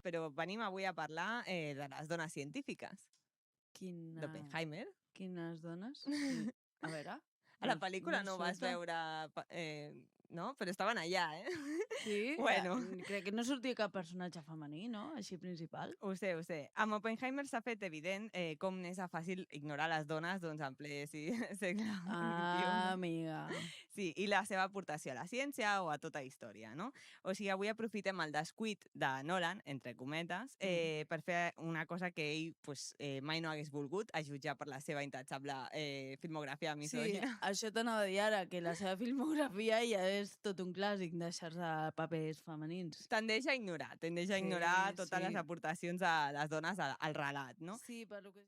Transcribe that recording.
però venim avui a parlar de les dones científiques, d'Oppenheimer. Quines dones? A veure... A la pel·lícula no vas veure... no? Però estaven allà, Sí? Bueno. Crec que no sortia cap personatge femení, no? Així principal. Ho sé. Amb Oppenheimer s'ha fet evident com n'és fàcil ignorar les dones en ple segle XXI. Amiga. Sí, i la seva aportació a la ciència o a tota història, no? O sigui, avui aprofitem el descuit de Nolan, entre cometes, per fer una cosa que ell mai no hagués volgut, a jutjar per la seva intachable filmografia misògina. Sí, això t'anava a dir ara, que la seva filmografia ja és tot un clàssic deixar-se papers femenins. Tendeix a ignorar totes les aportacions de les dones al relat, no? Sí, per lo que...